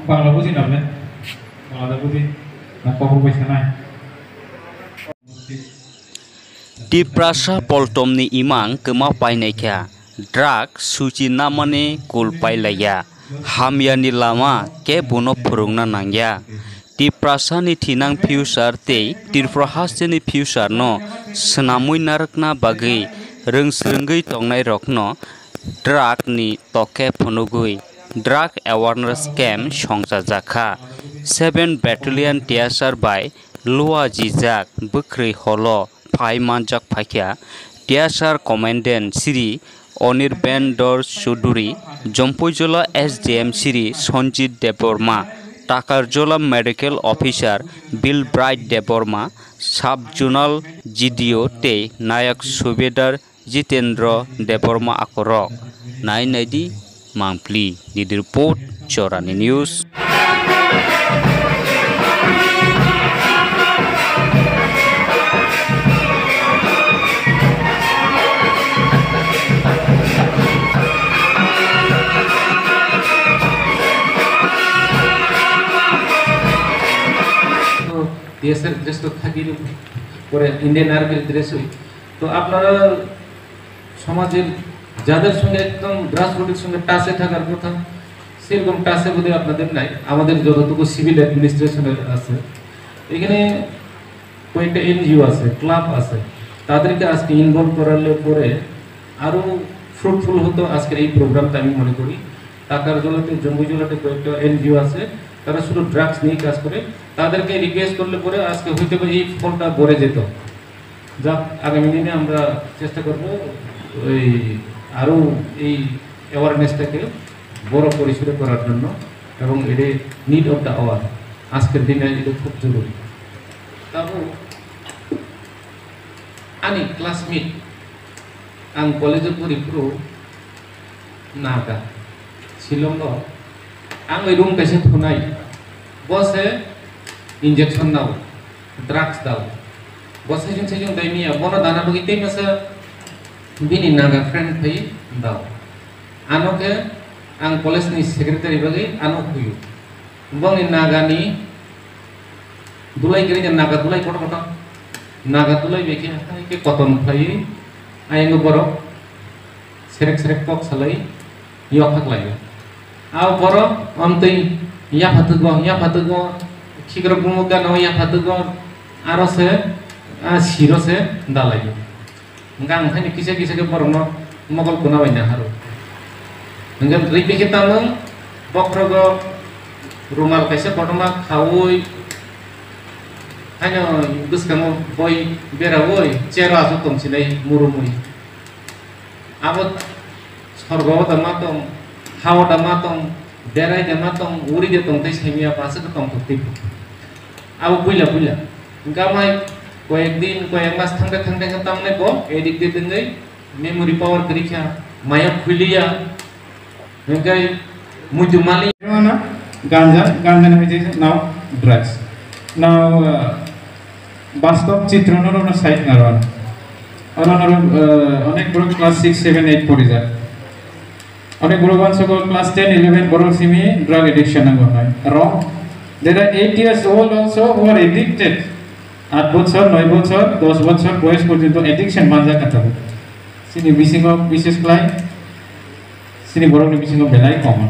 বাংলা বুঝি না আপনি বাংলা বুঝি না কখন পয়সা নাই Diprasa poltomni imang kema painaikya drug suci namane kul pailaya hamyani lama ke bono phurungna nangya Diprasa ni thinang future te tirprahas ni future no snamui narakna bagi rengsrengei tongnai rokno drug ni toke phunugui drug awareness camp songjajakha 7 battalion TSR by Lua Jijak Bukri Holo Pai Manjak Pakya TSR Commandant Siri Onirben Dor Suduri Jompojola SDM Siri Sonjit Deborma Takarjola Medical Officer Bill Bright Deborma Sub-Zonal GDO Te Nayak Subedar Jitendra Deborma Akorok Nai Naidi Mangpli Did report Chorani News দেশের dress তো থাকির পরে Indian আর্মির dress হই তো আপনারা সমাজের যাদের সঙ্গে একদম গ্রাসরুটের সঙ্গে টাচে থাকার কথা সেরকম টাচে বোধ আপনাদের নাই আমাদের যতটুকু সিভিল অ্যাডমিনিস্ট্রেশনের আছে এখানে কয়েকটা এনজিও আছে ক্লাব আছে তাদেরকে আজকে ইনভলভ করালে পরে আরও ফ্রুটফুল হতো আজকের এই প্রোগ্রামটা আমি মনে করি টাকার জলাতে জম্বু জলাতে কয়েকটা এনজিও আছে তারা শুধু ড্রাগস নিয়ে কাজ করে তাদেরকে রিকোয়েস্ট করলে পরে আজকে হইতে পারে এই ফলটা ভরে যেত যা আগামী দিনে আমরা চেষ্টা করব ওই আরও এই অ্যাওয়ারনেসটাকে বড় পরিসরে করার জন্য এবং এটা নিড অফ দ্য আওয়ার আজকের দিনে এটা খুব জরুরি তারপর আনি ক্লাসমেট আং কলেজে পড়িপ্রো নাগা শিলং आं ओइ रूम कैसे थुनाय बसे इंजेक्शन दाव ड्रग्स दाव बसे जों दैनिया बनो दाना बगि दैमासे बिनि नागा फ्रेंड फै दाव आनोके आं कलेज नि सेक्रेटारि बगि आनो हुयो बंनि नागानि दुलाय गिरि नागा दुलाय कट कट नागा दुलाय बेके के कतन फै आइनो बरो सेरेक सेरेक कक सलै यो फाकलायो आव बरो अमतै या फातगो खिग्र गुमुगा न या फातगो आरोसे सिरोसे दालायो गां खानि किसे किसे के बरनो मगल कोना बायना हारो नंगन रिपिके तामो बख्रगो रुमाल कैसे पटमा खावै आनो दुसकामो बय बेरावै चेरा आसु तमसिनै मुरुमै आबो सरगो दमातो हाव दमातों बेराय दमातों उरी देतों तै सेमिया पासे तो तों थुक्ति अब बुइला बुइला गामाय कয়েক दिन कয়েক मास थांदे थांदे तामने को एडिक दे देंगे मेमोरी पावर करिखा माया खुलिया नंगाय मुजुमाली ना गांजा गांजा ने जे नाउ ड्रग्स नाउ বাস্তব চিত্রণর না সাইড নারন অনর অনেক বড় ক্লাস 6 7 8 পড়ি যায় অনেক বড় বান সকল ক্লাস 10 11 বড় সিমি ড্রাগ এডিকশন নাগো হয় রং দেয়ার আর 8 ইয়ার্স ওল্ড অলসো হু আর এডিক্টেড 8 বছর 9 বছর 10 বছর বয়স পর্যন্ত এডিকশন বানজা কথা সিনি বিসিং অফ বিশেষ ক্লাই সিনি বড় বিসিং অফ বেলাই কমন